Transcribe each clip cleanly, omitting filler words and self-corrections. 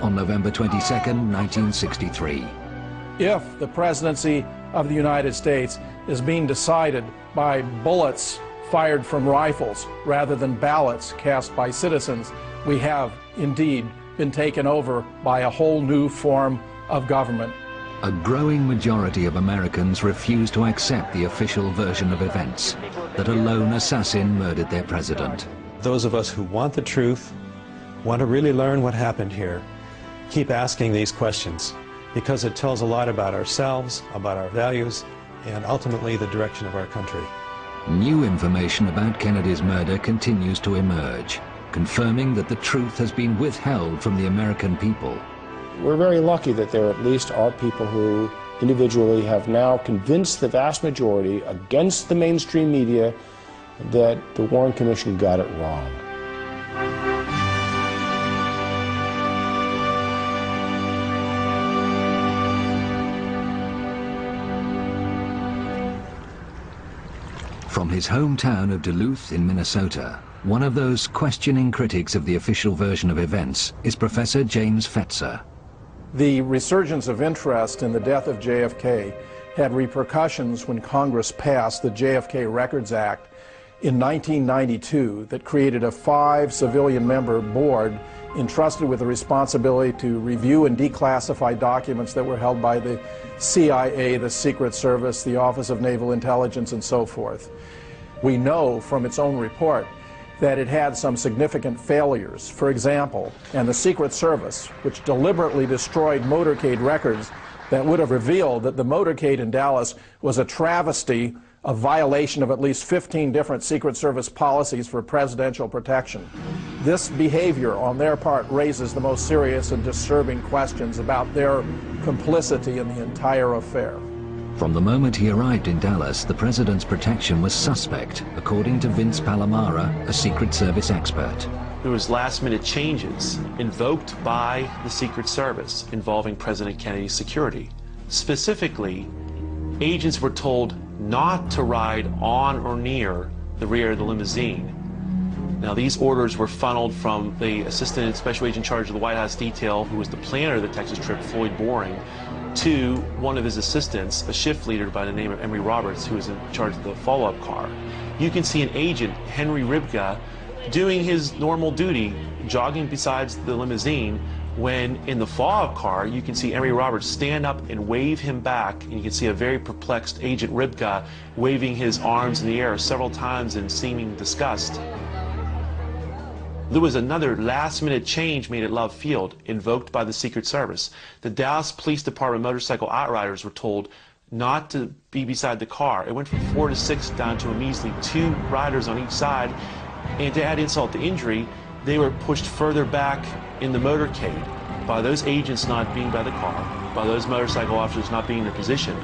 on November 22, 1963. If the presidency of the United States is being decided by bullets fired from rifles rather than ballots cast by citizens, we have indeed been taken over by a whole new form of government. A growing majority of Americans refuse to accept the official version of events, that a lone assassin murdered their president. Those of us who want the truth, want to really learn what happened here, keep asking these questions, because it tells a lot about ourselves, about our values, and ultimately the direction of our country. New information about Kennedy's murder continues to emerge, confirming that the truth has been withheld from the American people. We're very lucky that there at least are people who individually have now convinced the vast majority against the mainstream media that the Warren Commission got it wrong. From his hometown of Duluth in Minnesota, one of those questioning critics of the official version of events is Professor James Fetzer. The resurgence of interest in the death of JFK had repercussions when Congress passed the JFK Records Act in 1992 that created a 5-civilian-member board entrusted with the responsibility to review and declassify documents that were held by the CIA, the Secret Service, the Office of Naval Intelligence, and so forth. We know from its own report that it had some significant failures. For example, and the Secret Service, which deliberately destroyed motorcade records that would have revealed that the motorcade in Dallas was a travesty, a violation of at least 15 different Secret Service policies for presidential protection. This behavior on their part raises the most serious and disturbing questions about their complicity in the entire affair. From the moment he arrived in Dallas, the president's protection was suspect, according to Vince Palomara, a Secret Service expert. There was last-minute changes invoked by the Secret Service involving President Kennedy's security. Specifically, agents were told not to ride on or near the rear of the limousine. Now, these orders were funneled from the Assistant Special Agent in charge of the White House detail, who was the planner of the Texas trip, Floyd Boring, to one of his assistants, a shift leader by the name of Emory Roberts, who was in charge of the follow-up car. You can see an agent, Henry Ribka, doing his normal duty, jogging beside the limousine, when in the follow-up car, you can see Emory Roberts stand up and wave him back, and you can see a very perplexed Agent Ribka waving his arms in the air several times in seeming disgust. There was another last-minute change made at Love Field, invoked by the Secret Service. The Dallas Police Department motorcycle outriders were told not to be beside the car. It went from 4 to 6 down to a measly 2 riders on each side, and to add insult to injury, they were pushed further back in the motorcade by those agents not being by the car, by those motorcycle officers not being in their position.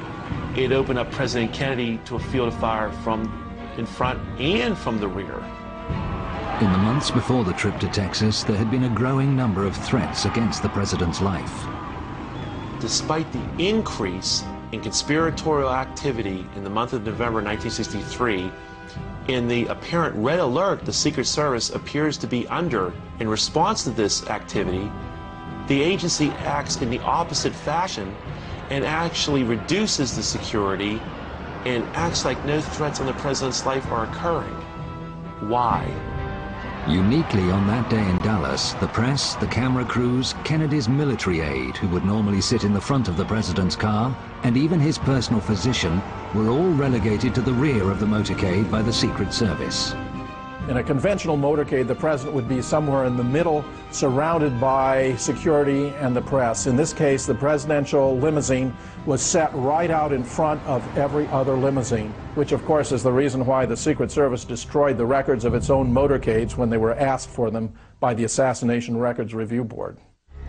It opened up President Kennedy to a field of fire from in front and from the rear. In the months before the trip to Texas, there had been a growing number of threats against the president's life. Despite the increase in conspiratorial activity in the month of November 1963, in the apparent red alert the Secret Service appears to be under in response to this activity, the agency acts in the opposite fashion and actually reduces the security and acts like no threats on the president's life are occurring. Why? Uniquely on that day in Dallas, the press, the camera crews, Kennedy's military aide, who would normally sit in the front of the president's car, and even his personal physician, were all relegated to the rear of the motorcade by the Secret Service. In a conventional motorcade, the president would be somewhere in the middle, surrounded by security and the press. In this case, the presidential limousine was set right out in front of every other limousine, which of course is the reason why the Secret Service destroyed the records of its own motorcades when they were asked for them by the Assassination Records Review Board.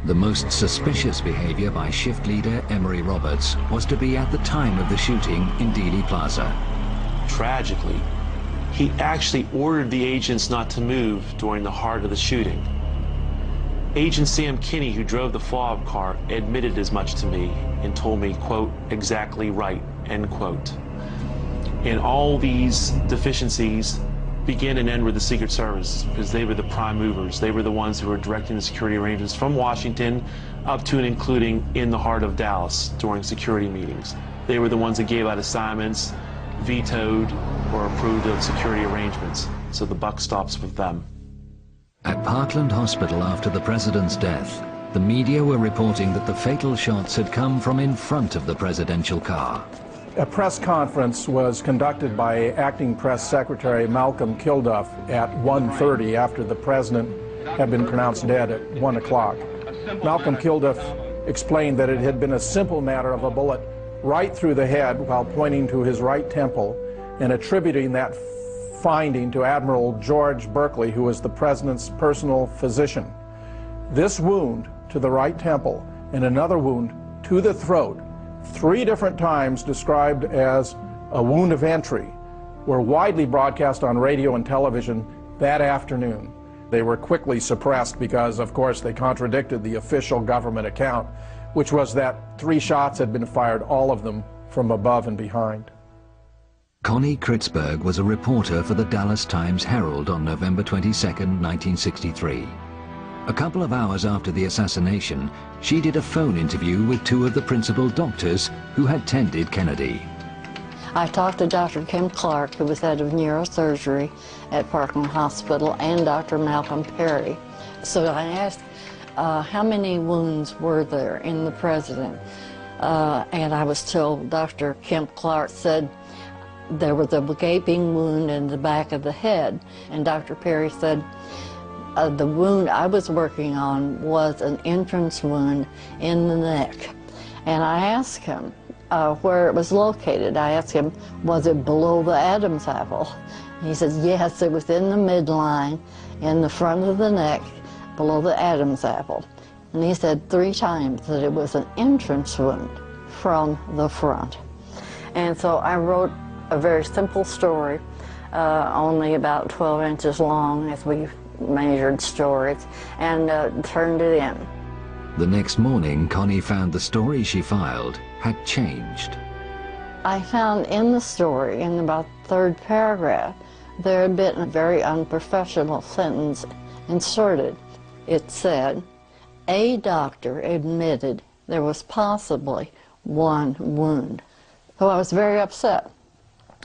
The most suspicious behavior by shift leader Emory Roberts was to be at the time of the shooting in Dealey Plaza. Tragically, he actually ordered the agents not to move during the heart of the shooting. Agent Sam Kinney, who drove the follow-up car, admitted as much to me and told me, quote, exactly right, end quote. And all these deficiencies begin and end with the Secret Service, because they were the prime movers. They were the ones who were directing the security arrangements from Washington up to and including in the heart of Dallas during security meetings. They were the ones that gave out assignments, vetoed or approved of security arrangements. So the buck stops with them. At Parkland Hospital after the president's death, the media were reporting that the fatal shots had come from in front of the presidential car. A press conference was conducted by Acting Press Secretary Malcolm Kilduff at 1:30 after the president had been pronounced dead at 1 o'clock. Malcolm Kilduff explained that it had been a simple matter of a bullet right through the head while pointing to his right temple and attributing that finding to Admiral George Berkeley, who was the president's personal physician. This wound to the right temple and another wound to the throat, 3 different times described as a wound of entry, were widely broadcast on radio and television that afternoon. They were quickly suppressed because, of course, they contradicted the official government account, which was that 3 shots had been fired, all of them from above and behind. Connie Kritzberg was a reporter for the Dallas Times-Herald on November 22, 1963. A couple of hours after the assassination, she did a phone interview with 2 of the principal doctors who had tended Kennedy. I talked to Dr. Kim Clark, who was head of neurosurgery at Parkland Hospital, and Dr. Malcolm Perry. So I asked, how many wounds were there in the president? And I was told Dr. Kim Clark said there was a gaping wound in the back of the head. And Dr. Perry said, the wound I was working on was an entrance wound in the neck. And I asked him where it was located. I asked him, was it below the Adam's apple? He said, yes, it was in the midline, in the front of the neck, below the Adam's apple. And he said 3 times that it was an entrance wound from the front. And so I wrote a very simple story, only about 12 inches long as we measured stories, and turned it in. The next morning, Connie found the story she filed had changed. I found in the story, in about the 3rd paragraph, there had been a very unprofessional sentence inserted. It said, a doctor admitted there was possibly 1 wound. So I was very upset.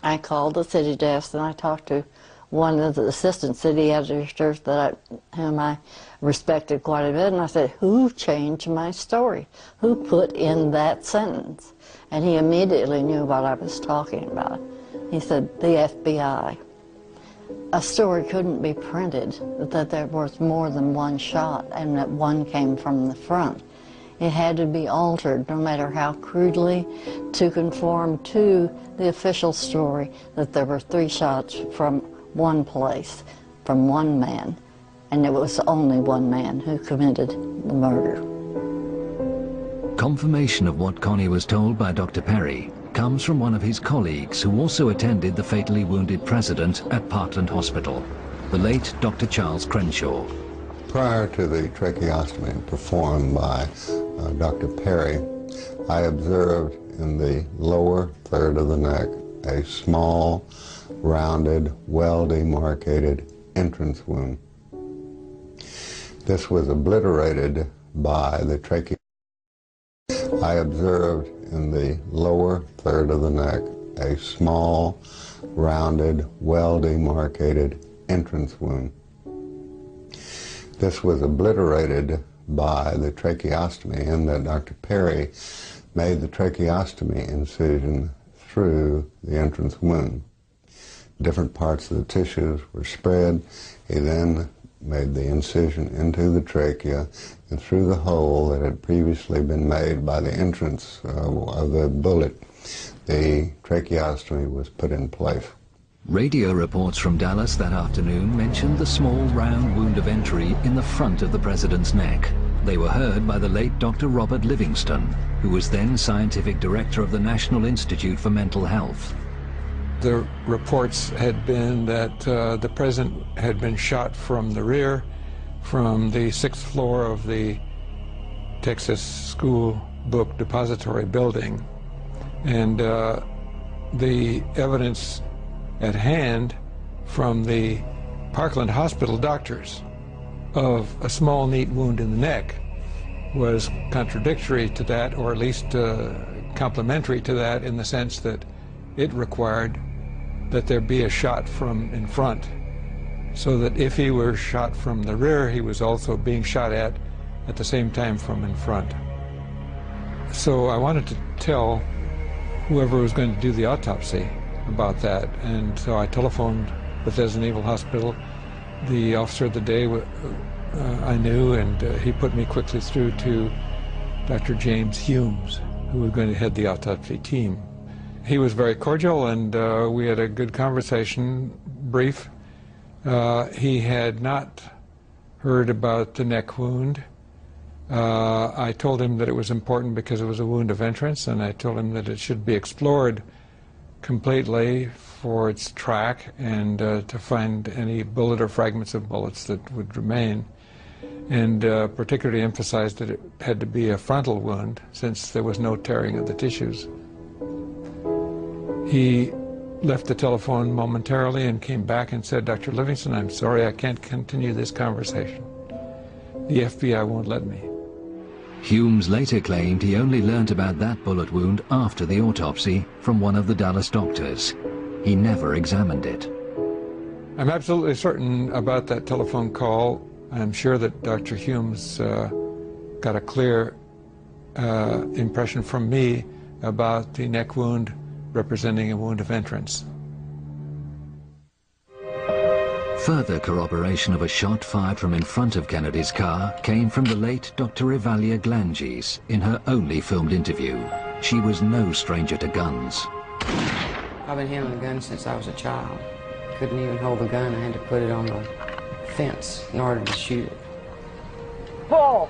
I called the city desk and I talked to one of the assistant city editors whom I respected quite a bit, and I said, who changed my story? Who put in that sentence? And he immediately knew what I was talking about. He said, the FBI. A story couldn't be printed that there was more than 1 shot and that 1 came from the front. It had to be altered, no matter how crudely, to conform to the official story that there were 3 shots from 1 place, from 1 man, and it was only 1 man who committed the murder. Confirmation of what Connie was told by Dr. Perry comes from one of his colleagues who also attended the fatally wounded president at Parkland Hospital, the late Dr. Charles Crenshaw. Prior to the tracheostomy performed by Dr. Perry, I observed in the lower third of the neck a small, rounded, well-demarcated entrance wound. This was obliterated by the tracheostomy. I observed in the lower third of the neck a small, rounded, well-demarcated entrance wound. This was obliterated by the tracheostomy in that Dr. Perry made the tracheostomy incision through the entrance wound. Different parts of the tissues were spread. He then made the incision into the trachea, and through the hole that had previously been made by the entrance of the bullet, the tracheostomy was put in place. Radio reports from Dallas that afternoon mentioned the small round wound of entry in the front of the president's neck. They were heard by the late Dr. Robert Livingston, who was then scientific director of the National Institute for Mental Health. The reports had been that the president had been shot from the rear, from the 6th floor of the Texas School Book Depository building. And the evidence at hand from the Parkland Hospital doctors of a small, neat wound in the neck was contradictory to that, or at least complementary to that, in the sense that it required that there be a shot from in front, so that if he were shot from the rear, he was also being shot at the same time from in front. So I wanted to tell whoever was going to do the autopsy about that, and so I telephoned Bethesda Naval Hospital. The officer of the day I knew, and he put me quickly through to Dr. James Humes, who was going to head the autopsy team. He was very cordial, and we had a good conversation, brief. He had not heard about the neck wound. I told him that it was important because it was a wound of entrance, and I told him that it should be explored completely for its track and to find any bullet or fragments of bullets that would remain, and particularly emphasized that it had to be a frontal wound since there was no tearing of the tissues. He left the telephone momentarily and came back and said, "Dr. Livingston, I'm sorry, I can't continue this conversation. The FBI won't let me." Humes later claimed he only learnt about that bullet wound after the autopsy from one of the Dallas doctors. He never examined it. I'm absolutely certain about that telephone call. I'm sure that Dr. Humes got a clear impression from me about the neck wound representing a wound of entrance. Further corroboration of a shot fired from in front of Kennedy's car came from the late Dr. Evalia Glanges in her only filmed interview. She was no stranger to guns. I've been handling guns since I was a child. Couldn't even hold the gun. I had to put it on the fence in order to shoot it. Paul!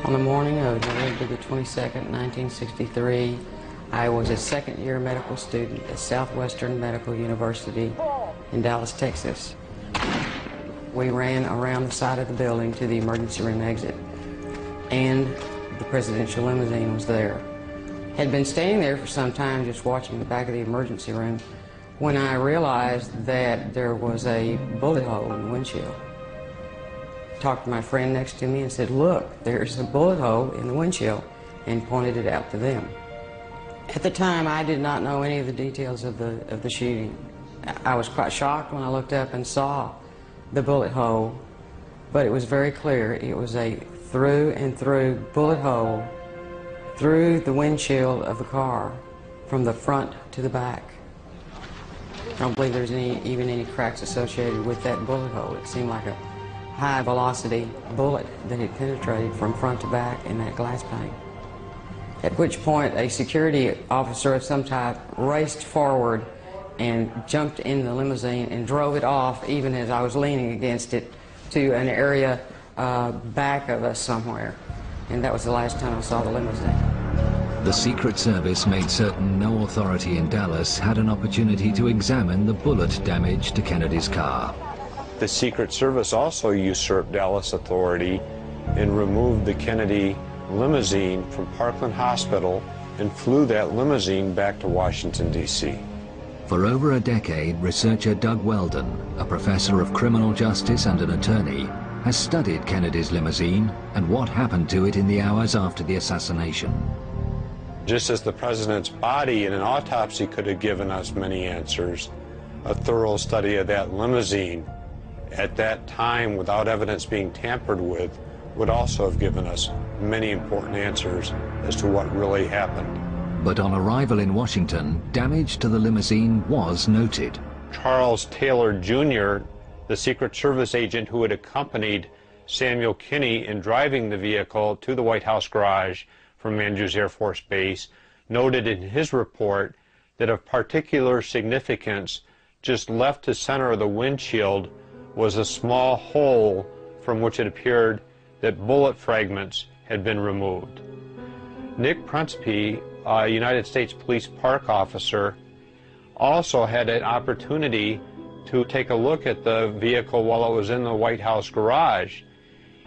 On the morning of November the 22nd, 1963, I was a second-year medical student at Southwestern Medical University in Dallas, Texas. We ran around the side of the building to the emergency room exit, and the presidential limousine was there. Had been standing there for some time just watching the back of the emergency room when I realized that there was a bullet hole in the windshield. Talked to my friend next to me and said, "Look, there's a bullet hole in the windshield," and pointed it out to them. At the time, I did not know any of the details of the shooting. I was quite shocked when I looked up and saw the bullet hole, but it was very clear. It was a through and through bullet hole through the windshield of the car from the front to the back. I don't believe there's even any cracks associated with that bullet hole. It seemed like a high velocity bullet that had penetrated from front to back in that glass pane. At which point a security officer of some type raced forward and jumped in the limousine and drove it off, even as I was leaning against it, to an area back of us somewhere. And that was the last time I saw the limousine. The Secret Service made certain no authority in Dallas had an opportunity to examine the bullet damage to Kennedy's car. The Secret Service also usurped Dallas authority and removed the Kennedy limousine from Parkland Hospital and flew that limousine back to Washington, D.C. For over a decade, researcher Doug Weldon, a professor of criminal justice and an attorney, has studied Kennedy's limousine and what happened to it in the hours after the assassination. Just as the president's body in an autopsy could have given us many answers, a thorough study of that limousine at that time without evidence being tampered with would also have given us many important answers as to what really happened. But on arrival in Washington, damage to the limousine was noted. Charles Taylor Jr., the Secret Service agent who had accompanied Samuel Kinney in driving the vehicle to the White House garage from Andrews Air Force Base, noted in his report that of particular significance, just left to center of the windshield was a small hole from which it appeared that bullet fragments had been removed. Nick Prunspy, a United States Police Park officer, also had an opportunity to take a look at the vehicle while it was in the White House garage.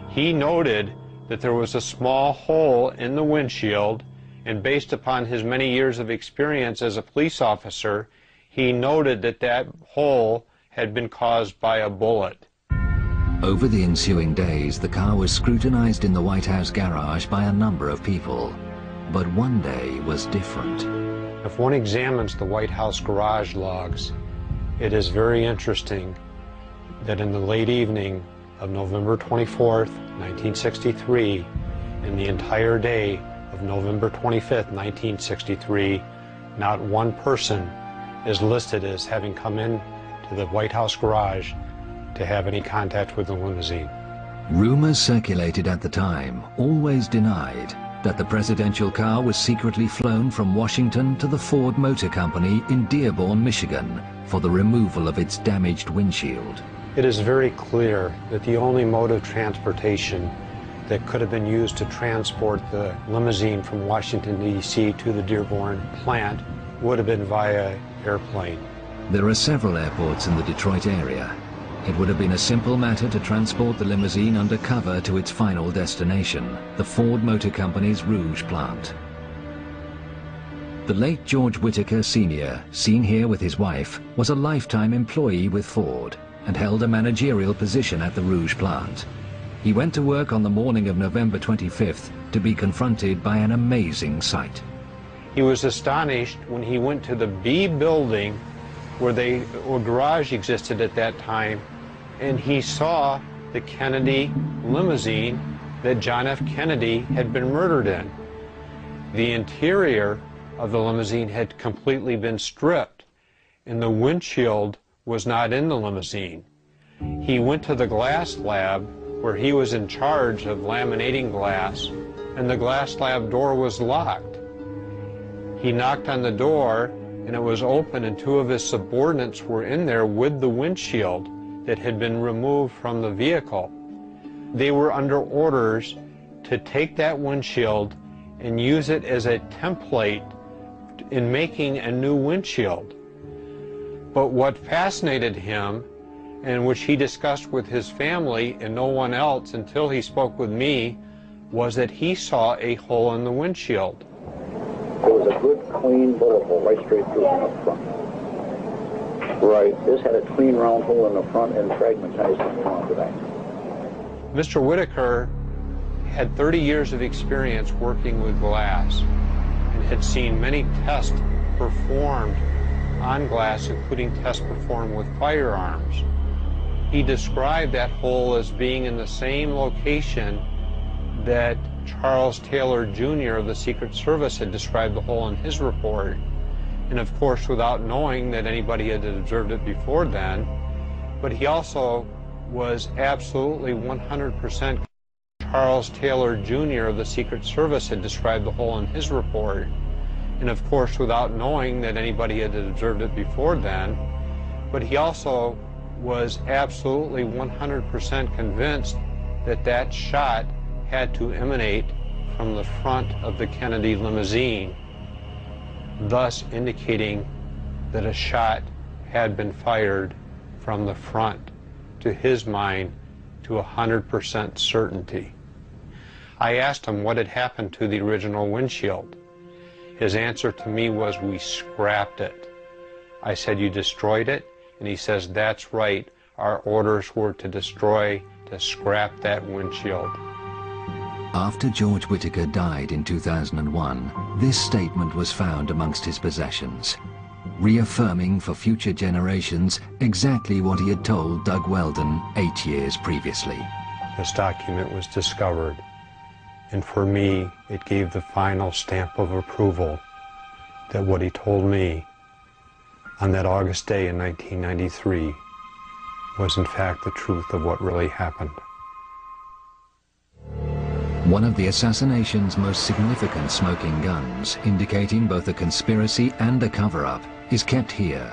He noted that there was a small hole in the windshield, and based upon his many years of experience as a police officer, he noted that that hole had been caused by a bullet. Over the ensuing days, the car was scrutinized in the White House garage by a number of people. But one day was different. If one examines the White House garage logs, it is very interesting that in the late evening of November 24th, 1963, and the entire day of November 25th, 1963, not one person is listed as having come in to the White House garage to have any contact with the limousine. Rumors circulated at the time always denied that the presidential car was secretly flown from Washington to the Ford Motor Company in Dearborn, Michigan, for the removal of its damaged windshield. It is very clear that the only mode of transportation that could have been used to transport the limousine from Washington, D.C. to the Dearborn plant would have been via airplane. There are several airports in the Detroit area. It would have been a simple matter to transport the limousine undercover to its final destination, the Ford Motor Company's Rouge plant. The late George Whitaker Sr., seen here with his wife, was a lifetime employee with Ford and held a managerial position at the Rouge plant. He went to work on the morning of November 25th to be confronted by an amazing sight. He was astonished when he went to the B building where a garage existed at that time, and he saw the Kennedy limousine that John F. Kennedy had been murdered in. The interior of the limousine had completely been stripped, and the windshield was not in the limousine. He went to the glass lab where he was in charge of laminating glass, and the glass lab door was locked. He knocked on the door, and it was open, and two of his subordinates were in there with the windshield that had been removed from the vehicle. They were under orders to take that windshield and use it as a template in making a new windshield. But what fascinated him, and which he discussed with his family and no one else until he spoke with me, was that he saw a hole in the windshield. It was a good, clean bullet hole right straight through in the front. Right. This had a clean, round hole in the front and fragmentized in the front of that. Mr. Whitaker had 30 years of experience working with glass and had seen many tests performed on glass, including tests performed with firearms. He described that hole as being in the same location that Charles Taylor Jr. of the Secret Service had described the hole in his report. And of course, without knowing that anybody had observed it before then, but he also was absolutely 100% Charles Taylor Jr. of the Secret Service had described the hole in his report. And of course, without knowing that anybody had observed it before then, but he also was absolutely 100% convinced that that shot had to emanate from the front of the Kennedy limousine, thus indicating that a shot had been fired from the front, to his mind, to 100% certainty. I asked him what had happened to the original windshield. His answer to me was, "We scrapped it." I said, "You destroyed it?" And he says, "That's right. Our orders were to scrap that windshield." After George Whitaker died in 2001, this statement was found amongst his possessions, reaffirming for future generations exactly what he had told Doug Weldon 8 years previously. This document was discovered, and for me, it gave the final stamp of approval that what he told me on that August day in 1993 was in fact the truth of what really happened. One of the assassination's most significant smoking guns, indicating both a conspiracy and a cover-up, is kept here.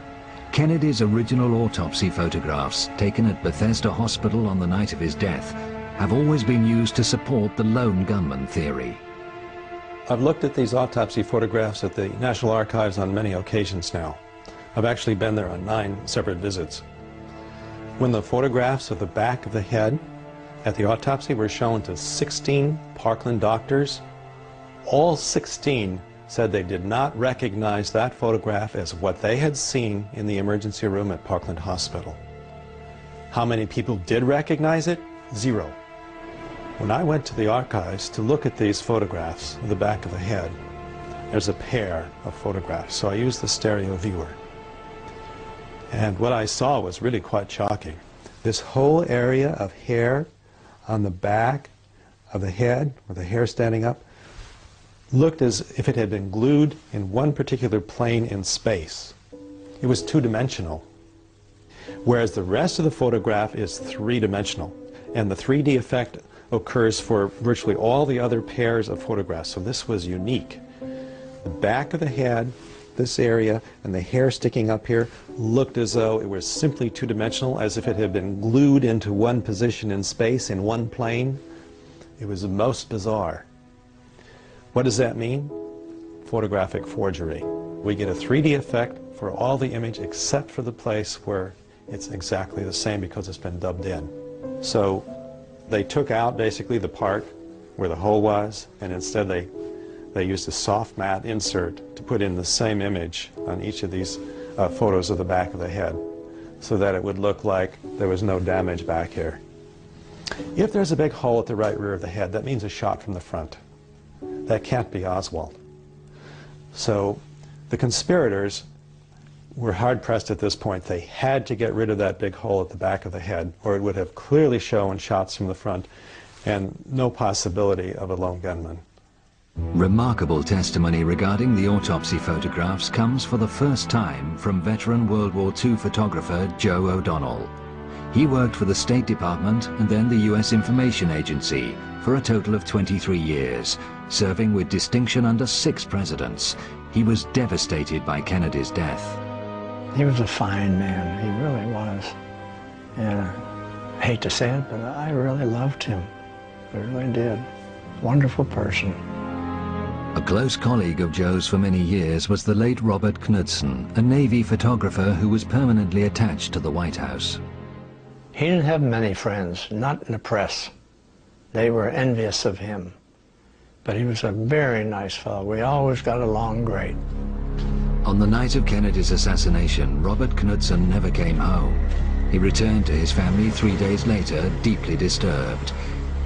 Kennedy's original autopsy photographs, taken at Bethesda Hospital on the night of his death, have always been used to support the lone gunman theory. I've looked at these autopsy photographs at the National Archives on many occasions now. I've actually been there on 9 separate visits. When the photographs of the back of the head at the autopsy were shown to 16 Parkland doctors, all 16 said they did not recognize that photograph as what they had seen in the emergency room at Parkland Hospital. How many people did recognize it? 0. When I went to the archives to look at these photographs of the back of the head, there's a pair of photographs, so I used the stereo viewer. And what I saw was really quite shocking. This whole area of hair on the back of the head, with the hair standing up, looked as if it had been glued in one particular plane in space. It was two-dimensional, whereas the rest of the photograph is three-dimensional, and the 3D effect occurs for virtually all the other pairs of photographs, so this was unique. The back of the head, this area, and the hair sticking up here looked as though it was simply two-dimensional, as if it had been glued into one position in space, in one plane. It was the most bizarre. What does that mean? Photographic forgery. We get a 3D effect for all the image except for the place where it's exactly the same because it's been dubbed in. So they took out basically the part where the hole was, and instead they used a soft matte insert to put in the same image on each of these photos of the back of the head, so that it would look like there was no damage back here. If there's a big hole at the right rear of the head, that means a shot from the front. That can't be Oswald. So the conspirators were hard-pressed at this point. They had to get rid of that big hole at the back of the head, or it would have clearly shown shots from the front and no possibility of a lone gunman. Remarkable testimony regarding the autopsy photographs comes for the first time from veteran World War II photographer Joe O'Donnell. He worked for the State Department and then the U.S. Information Agency for a total of 23 years, serving with distinction under 6 presidents. He was devastated by Kennedy's death. He was a fine man, he really was. And I hate to say it, but I really loved him. I really did. Wonderful person. A close colleague of Joe's for many years was the late Robert Knudsen, a Navy photographer who was permanently attached to the White House. He didn't have many friends, not in the press. They were envious of him. But he was a very nice fellow. We always got along great. On the night of Kennedy's assassination, Robert Knudsen never came home. He returned to his family 3 days later, deeply disturbed.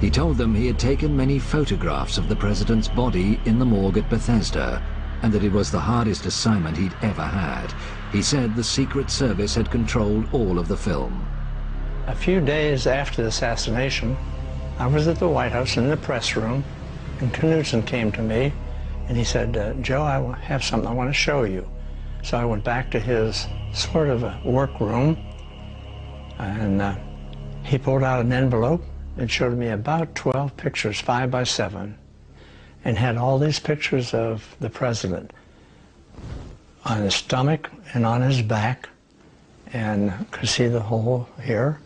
He told them he had taken many photographs of the president's body in the morgue at Bethesda, and that it was the hardest assignment he'd ever had. He said the Secret Service had controlled all of the film. A few days after the assassination, I was at the White House in the press room, and Knudsen came to me, and he said, Joe, I have something I want to show you. So I went back to his sort of a workroom, and he pulled out an envelope and showed me about 12 pictures, 5 by 7, and had all these pictures of the president on his stomach and on his back, and could see the hole here,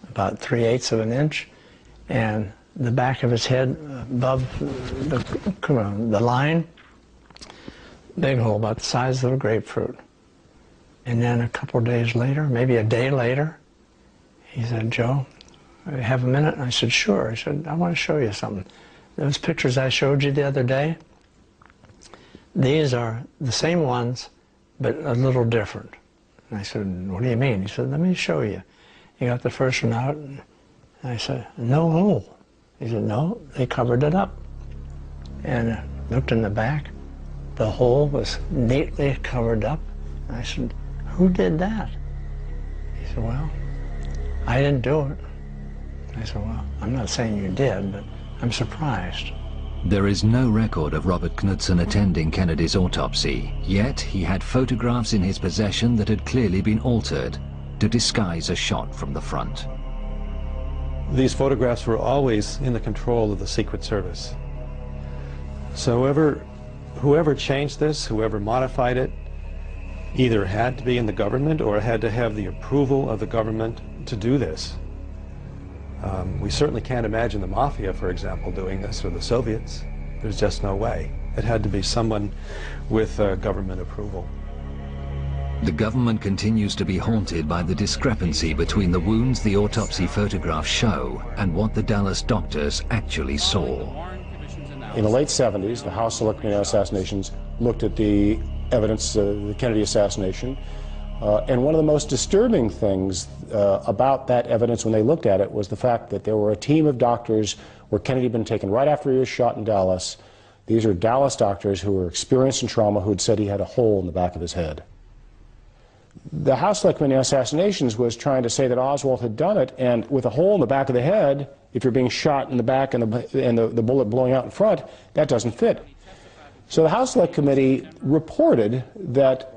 about 3/8 of an inch, and the back of his head above the line, big hole about the size of a grapefruit. And then a couple days later, maybe a day later, he said, Joe, have a minute? And I said, sure. He said, I want to show you something. Those pictures I showed you the other day, these are the same ones, but a little different. And I said, what do you mean? He said, let me show you. He got the first one out, and I said, no hole. He said, no, they covered it up. And I looked in the back. The hole was neatly covered up. And I said, who did that? He said, well, I didn't do it. I said, well, I'm not saying you did, but I'm surprised. There is no record of Robert Knudsen attending Kennedy's autopsy, yet he had photographs in his possession that had clearly been altered to disguise a shot from the front. These photographs were always in the control of the Secret Service. So whoever changed this, whoever modified it, either had to be in the government or had to have the approval of the government to do this. We certainly can't imagine the Mafia, for example, doing this, or the Soviets. There's just no way. It had to be someone with government approval. The government continues to be haunted by the discrepancy between the wounds the autopsy photographs show and what the Dallas doctors actually saw. In the late 70s, the House Select Committee on Assassinations looked at the evidence of the Kennedy assassination, And one of the most disturbing things about that evidence when they looked at it was the fact that there were a team of doctors where Kennedy had been taken right after he was shot in Dallas. These are Dallas doctors who were experienced in trauma who had said he had a hole in the back of his head. The House Select Committee on Assassinations was trying to say that Oswald had done it, and with a hole in the back of the head, if you're being shot in the back and the bullet blowing out in front, that doesn't fit. So the House Select Committee reported that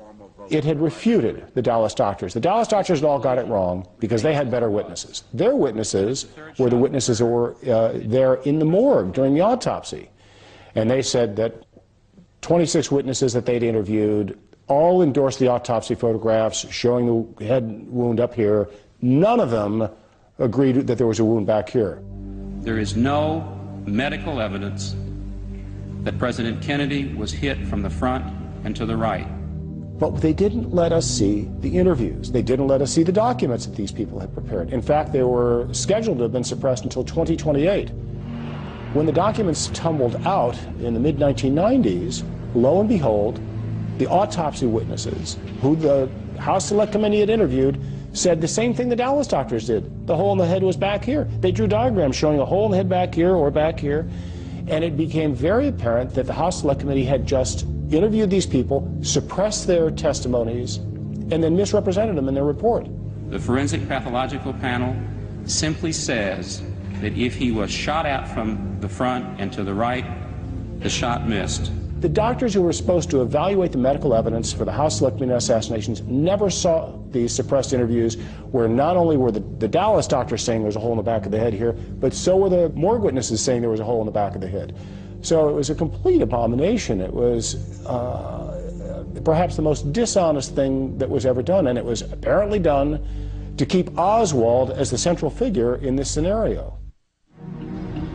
it had refuted the Dallas doctors. The Dallas doctors had all got it wrong because they had better witnesses. Their witnesses were the witnesses who were there in the morgue during the autopsy. And they said that 26 witnesses that they'd interviewed all endorsed the autopsy photographs showing the head wound up here. None of them agreed that there was a wound back here. There is no medical evidence that President Kennedy was hit from the front and to the right. But they didn't let us see the interviews. They didn't let us see the documents that these people had prepared. In fact, they were scheduled to have been suppressed until 2028. When the documents tumbled out in the mid-1990s, lo and behold, the autopsy witnesses, who the House Select Committee had interviewed, said the same thing the Dallas doctors did. The hole in the head was back here. They drew diagrams showing a hole in the head back here or back here, and it became very apparent that the House Select Committee had just interviewed these people, suppressed their testimonies, and then misrepresented them in their report. The forensic pathological panel simply says that if he was shot at from the front and to the right, the shot missed. The doctors who were supposed to evaluate the medical evidence for the House Select Committee on Assassinations never saw these suppressed interviews where not only were the Dallas doctors saying there's a hole in the back of the head here, but so were the morgue witnesses saying there was a hole in the back of the head. So it was a complete abomination. It was perhaps the most dishonest thing that was ever done, and it was apparently done to keep Oswald as the central figure in this scenario.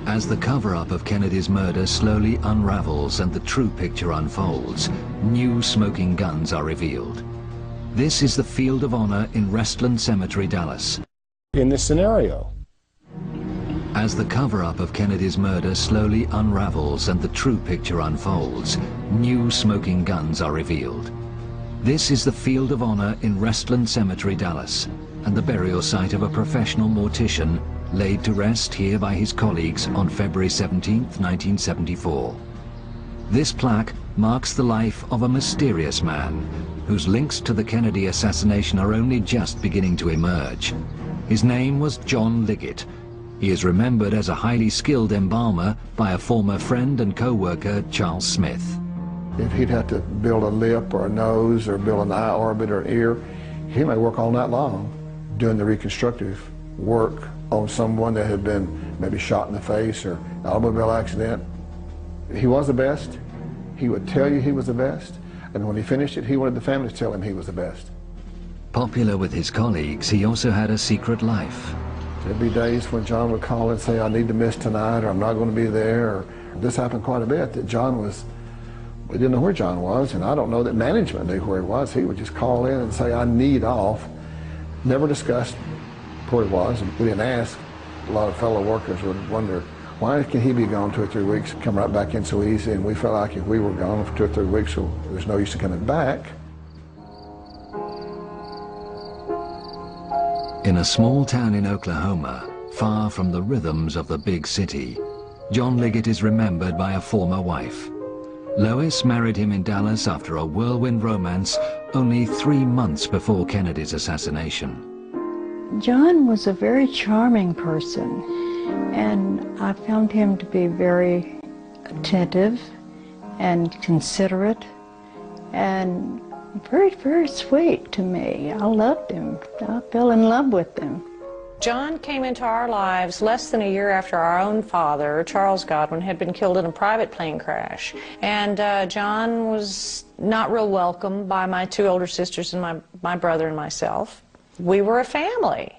As the cover-up of Kennedy's murder slowly unravels and the true picture unfolds, new smoking guns are revealed. This is the Field of Honor in Restland Cemetery, Dallas. In this scenario. As the cover-up of Kennedy's murder slowly unravels and the true picture unfolds, new smoking guns are revealed. This is the Field of Honor in Restland Cemetery, Dallas, and the burial site of a professional mortician laid to rest here by his colleagues on February 17, 1974. This plaque marks the life of a mysterious man whose links to the Kennedy assassination are only just beginning to emerge. His name was John Liggett. He is remembered as a highly skilled embalmer by a former friend and co-worker, Charles Smith. If he'd have to build a lip or a nose or build an eye orbit or an ear, he may work all night long doing the reconstructive work on someone that had been maybe shot in the face or an automobile accident. He was the best. He would tell you he was the best. And when he finished it, he wanted the family to tell him he was the best. Popular with his colleagues, he also had a secret life. There'd be days when John would call and say, I need to miss tonight, or I'm not going to be there. Or, this happened quite a bit, that we didn't know where John was, and I don't know that management knew where he was. He would just call in and say, I need off. Never discussed where he was, and we didn't ask. A lot of fellow workers would wonder, why can he be gone 2 or 3 weeks, come right back in so easy? And we felt like if we were gone for 2 or 3 weeks, so there's no use in coming back. In a small town in Oklahoma, far from the rhythms of the big city, John Liggett is remembered by a former wife. Lois married him in Dallas after a whirlwind romance only 3 months before Kennedy's assassination. John was a very charming person, and I found him to be very attentive and considerate and very, very sweet to me. I loved him. I fell in love with him. John came into our lives less than a year after our own father, Charles Godwin, had been killed in a private plane crash. And John was not real welcome by my 2 older sisters and my brother and myself. We were a family,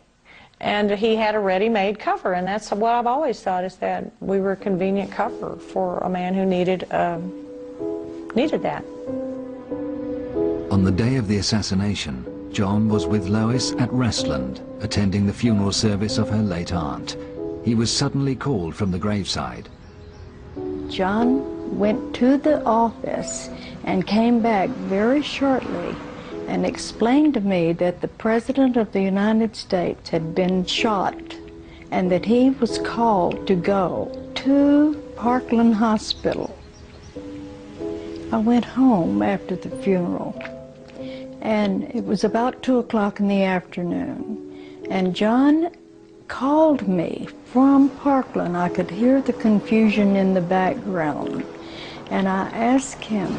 and he had a ready-made cover, and that's what I've always thought, is that we were a convenient cover for a man who needed that. On the day of the assassination, John was with Lois at Restland, attending the funeral service of her late aunt. He was suddenly called from the graveside. John went to the office and came back very shortly and explained to me that the President of the United States had been shot and that he was called to go to Parkland Hospital. I went home after the funeral, and it was about 2 o'clock in the afternoon, and John called me from Parkland. I could hear the confusion in the background, and I asked him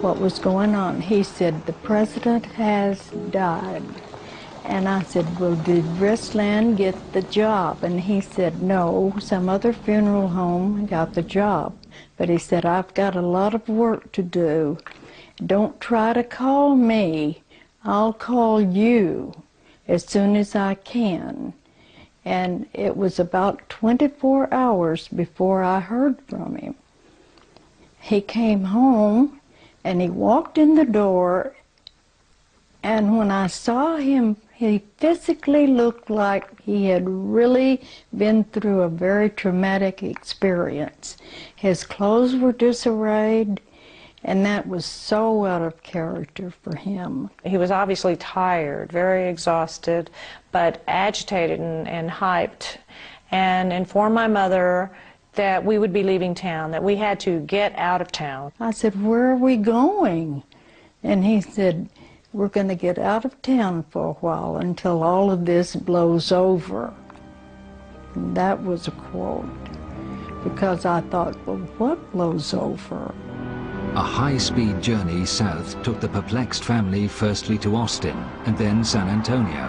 what was going on. He said, "The President has died." And I said, "Well, did Restland get the job?" And he said, "No, some other funeral home got the job." But he said, "I've got a lot of work to do. Don't try to call me. I'll call you as soon as I can." And it was about 24 hours before I heard from him. He came home and he walked in the door, and when I saw him, he physically looked like he had really been through a very traumatic experience. His clothes were disarrayed, and that was so out of character for him. He was obviously tired, very exhausted, but agitated and hyped, and informed my mother that we would be leaving town, that we had to get out of town. I said, "Where are we going?" And he said, "We're going to get out of town for a while until all of this blows over." And that was a quote, because I thought, well, what blows over? A high-speed journey south took the perplexed family firstly to Austin and then San Antonio.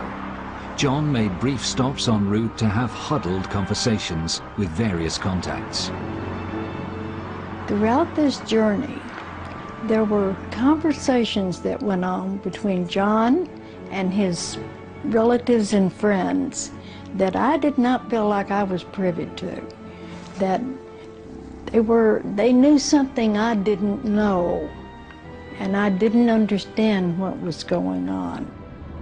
John made brief stops en route to have huddled conversations with various contacts. Throughout this journey, there were conversations that went on between John and his relatives and friends that I did not feel like I was privy to. That they knew something I didn't know, and I didn't understand what was going on.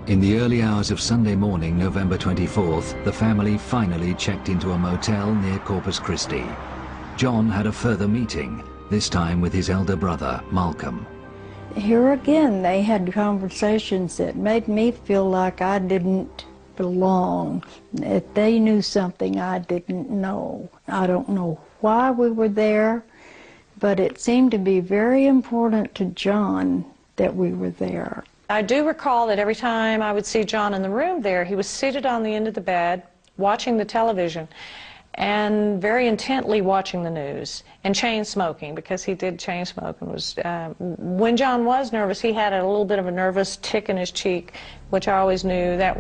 In the early hours of Sunday morning, November 24th, the family finally checked into a motel near Corpus Christi. John had a further meeting, this time with his elder brother, Malcolm. Here again, they had conversations that made me feel like I didn't belong, that they knew something I didn't know. I don't know why we were there, but it seemed to be very important to John that we were there. I do recall that every time I would see John in the room there, he was seated on the end of the bed, watching the television, and very intently watching the news, and chain smoking, because he did chain smoke. And was when John was nervous, he had a little bit of a nervous tick in his cheek, which I always knew that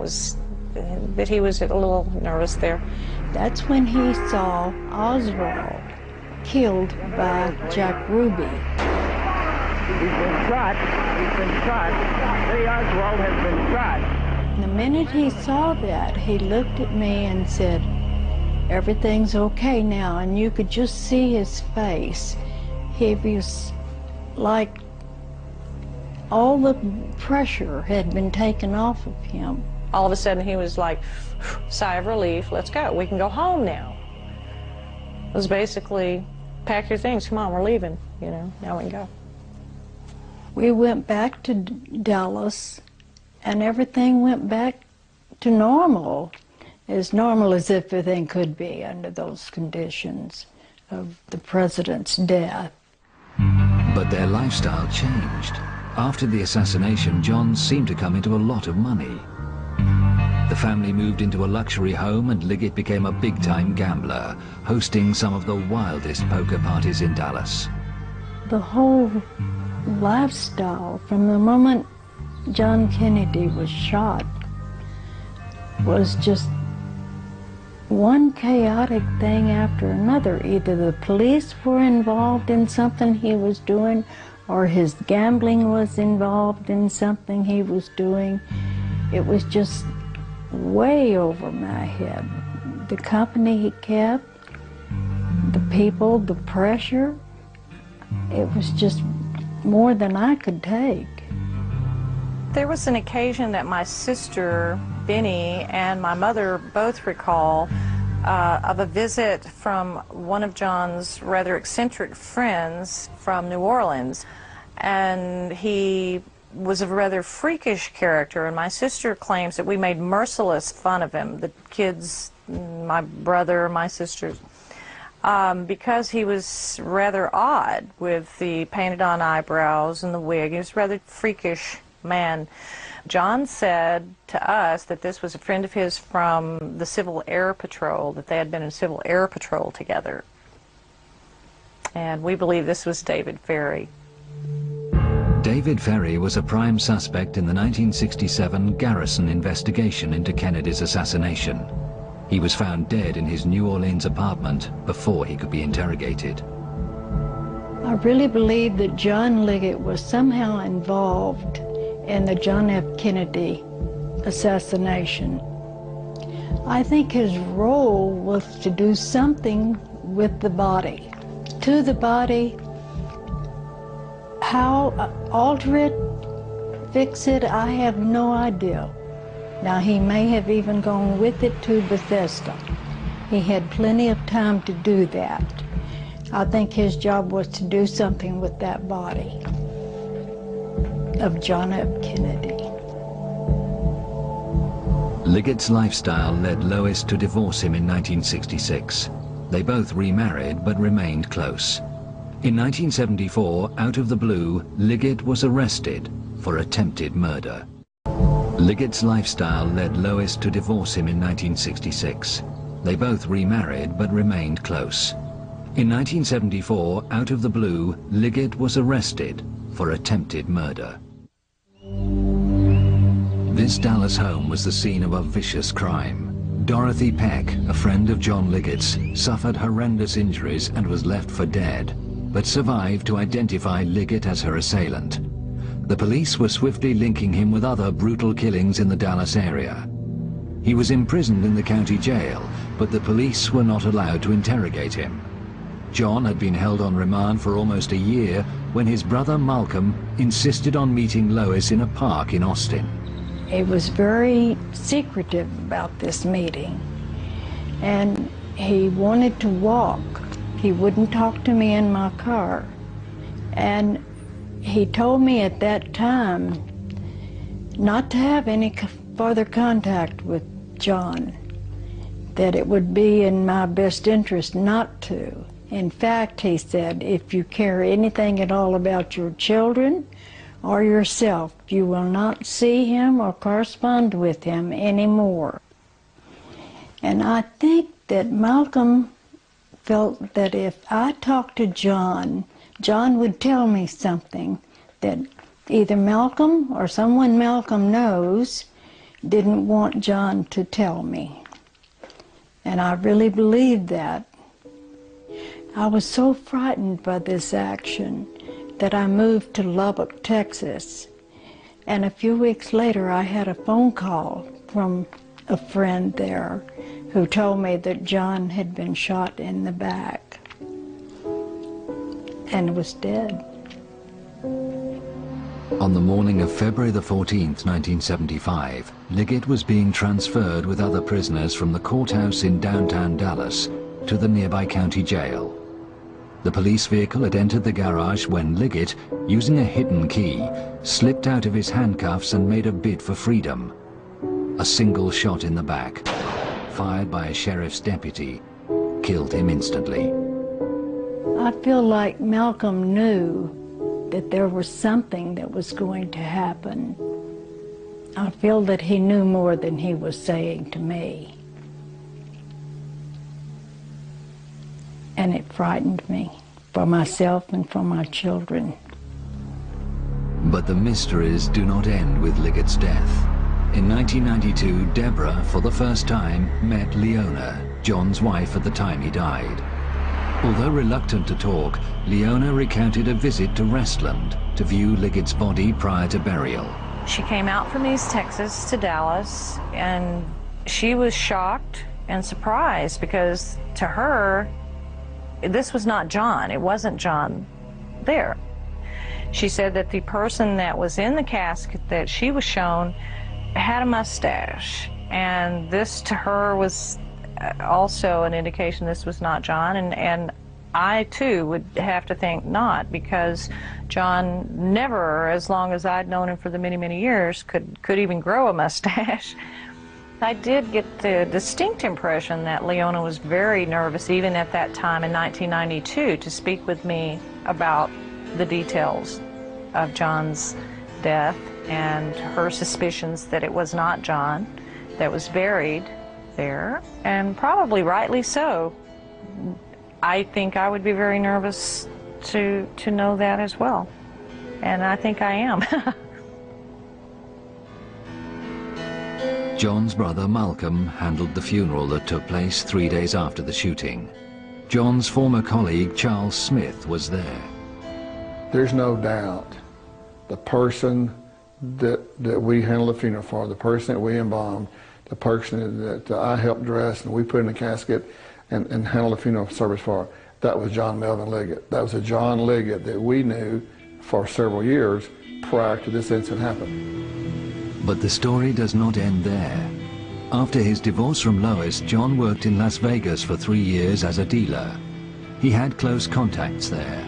he was a little nervous there. That's when he saw Oswald killed by Jack Ruby. He's been shot. He's been shot. Lee Oswald has been shot. And the minute he saw that, he looked at me and said, "Everything's okay now," and you could just see his face. He was like all the pressure had been taken off of him. All of a sudden he was like, sigh of relief, let's go, we can go home now. It was basically, pack your things, come on, we're leaving, you know, now we can go. We went back to Dallas, and everything went back to normal as everything could be under those conditions of the president's death. But their lifestyle changed. After the assassination, John seemed to come into a lot of money. The family moved into a luxury home, and Liggett became a big-time gambler, hosting some of the wildest poker parties in Dallas. The whole lifestyle, from the moment John Kennedy was shot, was just one chaotic thing after another. Either the police were involved in something he was doing, or his gambling was involved in something he was doing. It was just way over my head. The company he kept, the people, the pressure, it was just more than I could take. There was an occasion that my sister, Benny, and my mother both recall of a visit from one of John's rather eccentric friends from New Orleans. And he was a rather freakish character, and my sister claims that we made merciless fun of him, the kids, my brother, my sisters, because he was rather odd with the painted-on eyebrows and the wig. He was a rather freakish man. John said to us that this was a friend of his from the Civil Air Patrol, that they had been in Civil Air Patrol together. And we believe this was David Ferrie. David Ferrie was a prime suspect in the 1967 Garrison investigation into Kennedy's assassination. He was found dead in his New Orleans apartment before he could be interrogated. I really believe that John Liggett was somehow involved in the John F. Kennedy assassination. I think his role was to do something with the body. To the body, how alter it, fix it, I have no idea. Now, he may have even gone with it to Bethesda. He had plenty of time to do that. I think his job was to do something with that body of John F. Kennedy. Liggett's lifestyle led Lois to divorce him in 1966. They both remarried but remained close. In 1974, out of the blue, Liggett was arrested for attempted murder. Liggett's lifestyle led Lois to divorce him in 1966. They both remarried but remained close. In 1974, out of the blue, Liggett was arrested for attempted murder. This Dallas home was the scene of a vicious crime. Dorothy Peck, a friend of John Liggett's, suffered horrendous injuries and was left for dead, but survived to identify Liggett as her assailant. The police were swiftly linking him with other brutal killings in the Dallas area. He was imprisoned in the county jail, but the police were not allowed to interrogate him. John had been held on remand for almost a year when his brother Malcolm insisted on meeting Lois in a park in Austin. He was very secretive about this meeting, and he wanted to walk. He wouldn't talk to me in my car, and he told me at that time not to have any further contact with John, that it would be in my best interest not to. In fact, he said, if you care anything at all about your children or yourself, you will not see him or correspond with him anymore. And I think that Malcolm felt that if I talked to John, John would tell me something that either Malcolm or someone Malcolm knows didn't want John to tell me. And I really believed that. I was so frightened by this action that I moved to Lubbock, Texas. And a few weeks later, I had a phone call from a friend there who told me that John had been shot in the back and was dead. On the morning of February the 14th, 1975, Liggett was being transferred with other prisoners from the courthouse in downtown Dallas to the nearby county jail. The police vehicle had entered the garage when Liggett, using a hidden key, slipped out of his handcuffs and made a bid for freedom. A single shot in the back, fired by a sheriff's deputy, killed him instantly. I feel like Malcolm knew that there was something that was going to happen. I feel that he knew more than he was saying to me. And it frightened me, for myself and for my children. But the mysteries do not end with Liggett's death. In 1992, Deborah, for the first time, met Leona, John's wife at the time he died. Although reluctant to talk, Leona recounted a visit to Restland to view Liggett's body prior to burial. She came out from East Texas to Dallas, and she was shocked and surprised because to her, this was not John. It wasn't John there. She said that the person that was in the casket that she was shown had a mustache, and this to her was also an indication this was not John, and I too would have to think not, because John never, as long as I'd known him for the many, many years, could even grow a mustache. I did get the distinct impression that Leona was very nervous, even at that time in 1992, to speak with me about the details of John's death and her suspicions that it was not John that was buried there, and probably rightly so. I think I would be very nervous to know that as well, and I think I am. John's brother Malcolm handled the funeral that took place 3 days after the shooting. John's former colleague Charles Smith was there. There's no doubt the person that we handled the funeral for, the person that we embalmed, the person that I helped dress and we put in a casket and handled the funeral service for, that was John Melvin Liggett. That was a John Liggett that we knew for several years prior to this incident happening. But the story does not end there. After his divorce from Lois, John worked in Las Vegas for 3 years as a dealer. He had close contacts there.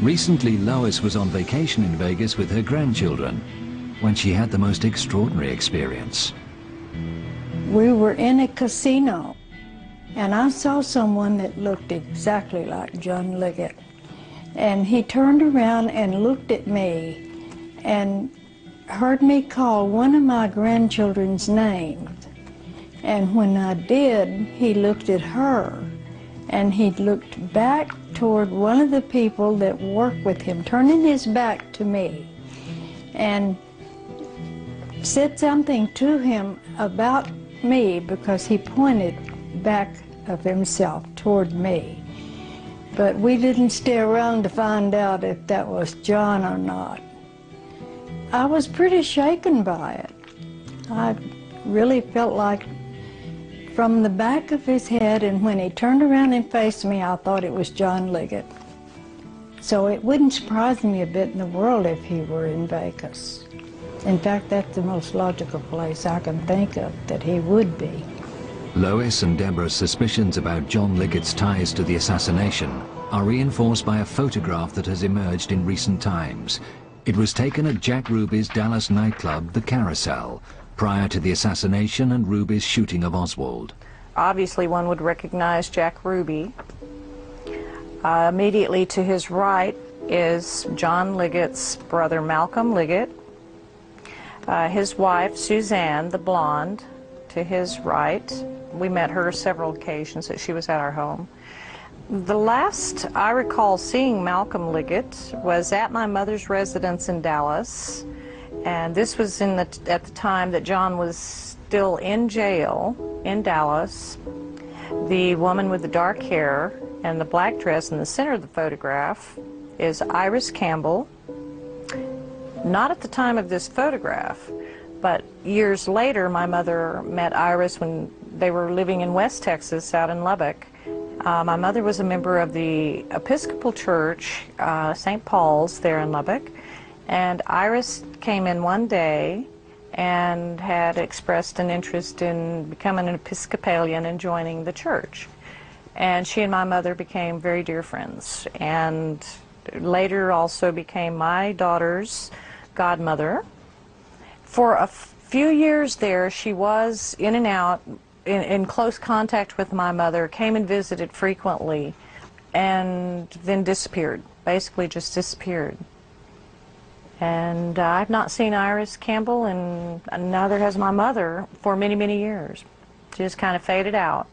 Recently, Lois was on vacation in Vegas with her grandchildren when she had the most extraordinary experience. We were in a casino, and I saw someone that looked exactly like John Liggett. And he turned around and looked at me and heard me call one of my grandchildren's names. And when I did, he looked at her, and he looked back toward one of the people that worked with him, turning his back to me, and said something to him about me, because he pointed back of himself toward me. But we didn't stay around to find out if that was John or not. I was pretty shaken by it. I really felt like from the back of his head, and when he turned around and faced me, I thought it was John Liggett. So it wouldn't surprise me a bit in the world if he were in Vegas. In fact, that's the most logical place I can think of that he would be. Lois and Deborah's suspicions about John Liggett's ties to the assassination are reinforced by a photograph that has emerged in recent times. It was taken at Jack Ruby's Dallas nightclub, The Carousel, prior to the assassination and Ruby's shooting of Oswald. Obviously, one would recognize Jack Ruby. Immediately to his right is John Liggett's brother, Malcolm Liggett. His wife, Suzanne, the blonde, to his right. We met her several occasions that she was at our home. The last I recall seeing Malcolm Liggett was at my mother's residence in Dallas, and this was at the time that John was still in jail in Dallas. The woman with the dark hair and the black dress in the center of the photograph is Iris Campbell. Not at the time of this photograph, but years later my mother met Iris when they were living in West Texas out in Lubbock. My mother was a member of the Episcopal Church, St. Paul's there in Lubbock, and Iris came in one day and had expressed an interest in becoming an Episcopalian and joining the church. And she and my mother became very dear friends, and later also became my daughter's godmother. For a few years there, she was in and out, in close contact with my mother, came and visited frequently, and then disappeared, basically just disappeared. And I've not seen Iris Campbell, and neither has my mother, for many, many years. She just kind of faded out.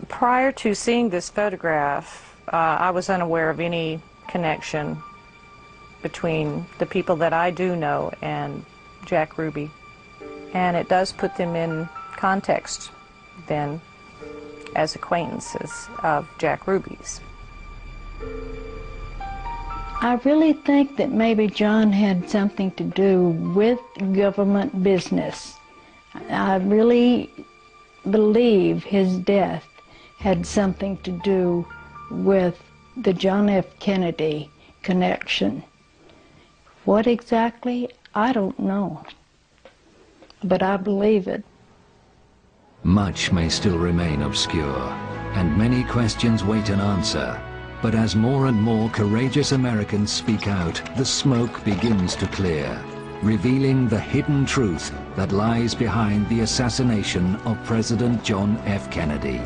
Prior to seeing this photograph, I was unaware of any connection between the people that I do know and Jack Ruby. And it does put them in context then as acquaintances of Jack Ruby's. I really think that maybe John had something to do with government business. I really believe his death had something to do with the John F. Kennedy connection. What exactly, I don't know, but I believe it. Much may still remain obscure, and many questions wait an answer. But as more and more courageous Americans speak out, the smoke begins to clear, revealing the hidden truth that lies behind the assassination of President John F. Kennedy.